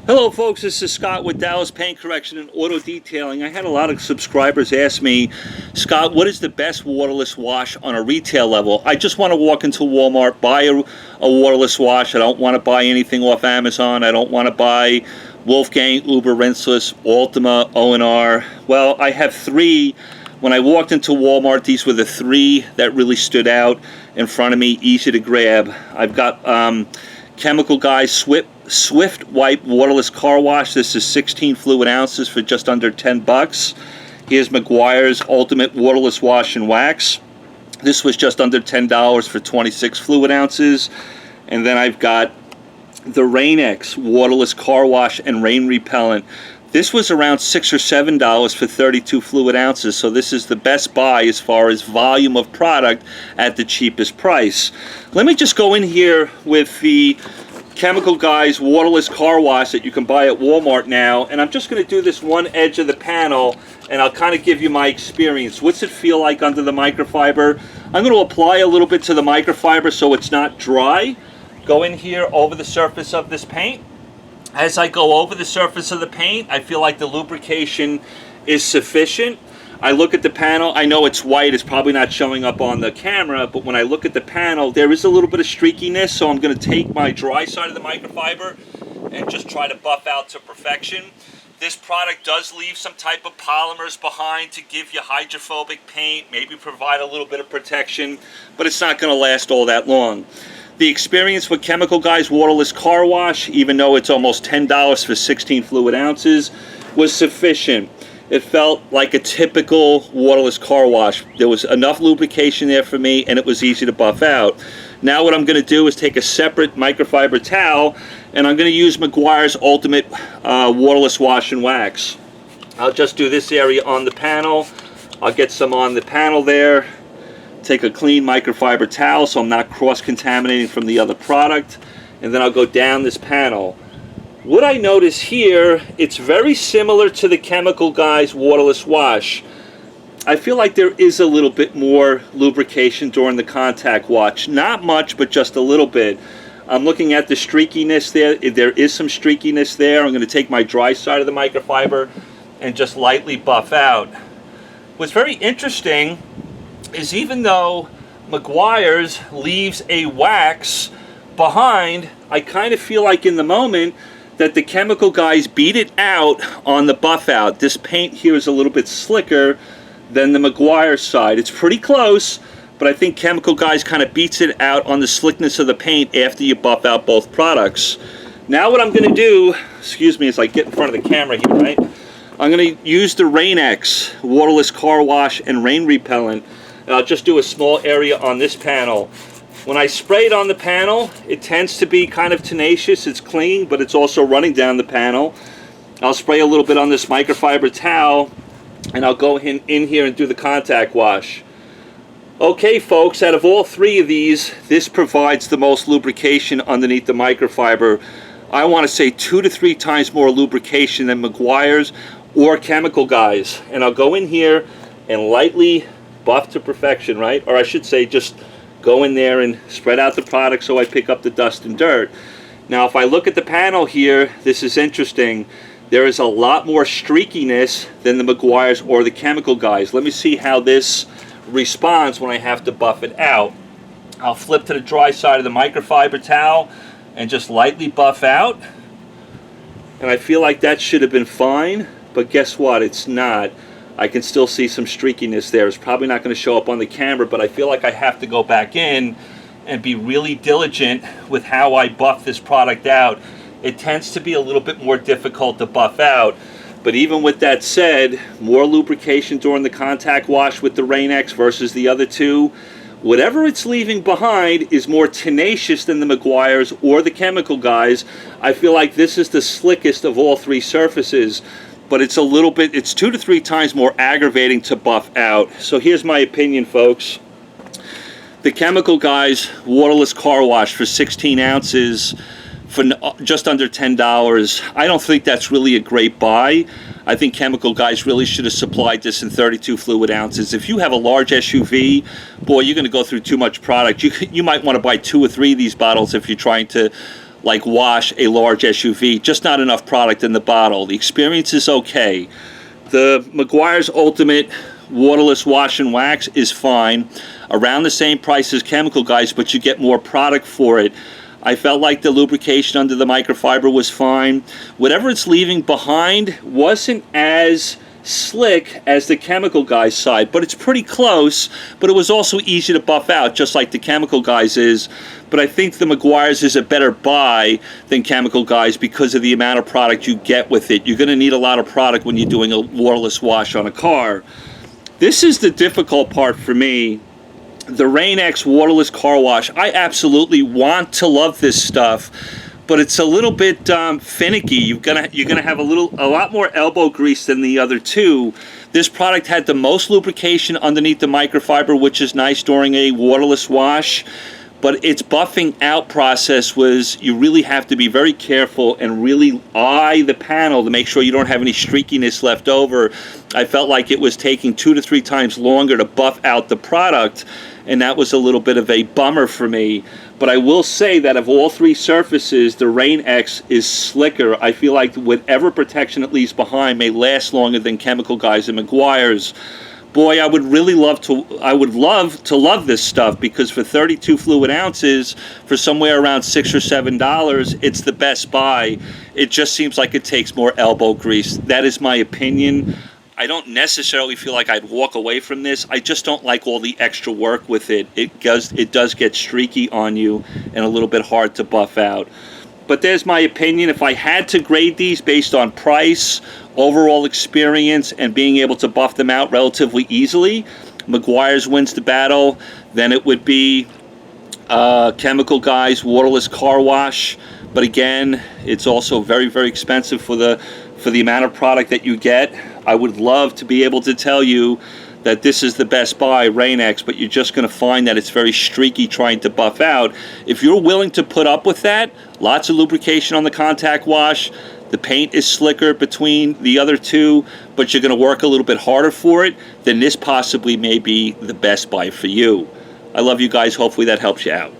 Hello folks, this is Scott with Dallas Paint Correction and Auto Detailing. I had a lot of subscribers ask me, Scott, what is the best waterless wash on a retail level? I just want to walk into Walmart, buy a waterless wash. I don't want to buy anything off Amazon. I don't want to buy Wolfgang, Uber, Rinseless, Ultima, O&R. Well, I have three. When I walked into Walmart, these were the three that really stood out in front of me, easy to grab. I've got Chemical Guys Swift Wipe Waterless Car Wash. This is 16 fluid ounces for just under 10 bucks. Here's MEGUIARS Ultimate Waterless Wash and Wax. This was just under $10 for 26 fluid ounces. And then I've got the Rainx Waterless Car Wash and Rain Repellent. This was around $6 or $7 for 32 fluid ounces, so this is the best buy as far as volume of product at the cheapest price. Let me just go in here with the Chemical Guys Waterless Car Wash that you can buy at Walmart now, and I'm just going to do this one edge of the panel, and I'll kind of give you my experience. What's it feel like under the microfiber? I'm going to apply a little bit to the microfiber so it's not dry. Go in here over the surface of this paint. As I go over the surface of the paint, I feel like the lubrication is sufficient. I look at the panel. I know it's white. It's probably not showing up on the camera, but when I look at the panel, there is a little bit of streakiness, so I'm going to take my dry side of the microfiber and just try to buff out to perfection. This product does leave some type of polymers behind to give you hydrophobic paint, maybe provide a little bit of protection, but it's not going to last all that long. The experience with Chemical Guys Waterless Car Wash, even though it's almost $10 for 16 fluid ounces, was sufficient. It felt like a typical waterless car wash. There was enough lubrication there for me, and it was easy to buff out. Now what I'm going to do is take a separate microfiber towel, and I'm going to use MEGUIARS Ultimate Waterless Wash and Wax. I'll just do this area on the panel. I'll get some on the panel there. Take a clean microfiber towel so I'm not cross-contaminating from the other product, and then I'll go down this panel. What I notice here, it's very similar to the Chemical Guys Waterless Wash. I feel like there is a little bit more lubrication during the contact wash. Not much, but just a little bit. I'm looking at the streakiness there. There is some streakiness there. I'm going to take my dry side of the microfiber and just lightly buff out. What's very interesting is even though MEGUIARS leaves a wax behind, I kind of feel like in the moment that the Chemical Guys beat it out on the buff out. This paint here is a little bit slicker than the MEGUIARS side. It's pretty close, but I think Chemical Guys kind of beats it out on the slickness of the paint after you buff out both products. Now what I'm going to do, excuse me as I get in front of the camera here, right? I'm going to use the Rainx Waterless Car Wash and Rain Repellent. And I'll just do a small area on this panel. When I spray it on the panel, it tends to be kind of tenacious. It's clean, but it's also running down the panel. I'll spray a little bit on this microfiber towel, and I'll go in here and do the contact wash. Okay, folks, out of all three of these, this provides the most lubrication underneath the microfiber. I want to say 2 to 3 times more lubrication than MEGUIARS or Chemical Guys. And I'll go in here and lightly buff to perfection, right? Or I should say just go in there and spread out the product so I pick up the dust and dirt. Now if I look at the panel here, this is interesting. There is a lot more streakiness than the MEGUIARS or the Chemical Guys. Let me see how this responds when I have to buff it out. I'll flip to the dry side of the microfiber towel and just lightly buff out. And I feel like that should have been fine, but guess what? It's not. I can still see some streakiness there. It's probably not going to show up on the camera, but I feel like I have to go back in and be really diligent with how I buff this product out. It tends to be a little bit more difficult to buff out, but even with that said, more lubrication during the contact wash with the Rainx versus the other two. Whatever it's leaving behind is more tenacious than the MEGUIARS or the Chemical Guys. I feel like this is the slickest of all three surfaces, but it's a little bit, it's 2 to 3 times more aggravating to buff out. So here's my opinion, folks. The Chemical Guys Waterless Car Wash for 16 ounces for just under $10. I don't think that's really a great buy. I think Chemical Guys really should have supplied this in 32 fluid ounces. If you have a large SUV, boy, you're going to go through too much product. You might want to buy 2 or 3 of these bottles if you're trying to like wash a large SUV. Just not enough product in the bottle. The experience is okay. The Meguiar's Ultimate Waterless Wash and Wax is fine. Around the same price as Chemical Guys, but you get more product for it. I felt like the lubrication under the microfiber was fine. Whatever it's leaving behind wasn't as slick as the Chemical Guys side, but it's pretty close. But it was also easy to buff out, just like the Chemical Guys is. But I think the Meguiar's is a better buy than Chemical Guys because of the amount of product you get with it. You're going to need a lot of product when you're doing a waterless wash on a car. This is the difficult part for me. The Rainx waterless car wash. I absolutely want to love this stuff, but it's a little bit finicky. You're gonna have a lot more elbow grease than the other two. This product had the most lubrication underneath the microfiber, which is nice during a waterless wash. But its buffing out process was, you really have to be very careful and really eye the panel to make sure you don't have any streakiness left over. I felt like it was taking 2 to 3 times longer to buff out the product, and that was a little bit of a bummer for me. But I will say that of all 3 surfaces, the Rainx is slicker. I feel like whatever protection it leaves behind may last longer than Chemical Guys and Meguiar's. Boy, I would love to love this stuff, because for 32 fluid ounces, for somewhere around $6 or $7, it's the best buy. It just seems like it takes more elbow grease. That is my opinion. I don't necessarily feel like I'd walk away from this. I just don't like all the extra work with it. It does get streaky on you and a little bit hard to buff out. But there's my opinion. If I had to grade these based on price, overall experience, and being able to buff them out relatively easily, Meguiar's wins the battle. Then it would be Chemical Guys waterless car wash. But again, it's also very, very expensive for the amount of product that you get. I would love to be able to tell you that this is the best buy, Rainx, but you're just going to find that it's very streaky trying to buff out. If you're willing to put up with that, lots of lubrication on the contact wash, the paint is slicker between the other two, but you're going to work a little bit harder for it, then this possibly may be the best buy for you. I love you guys. Hopefully that helps you out.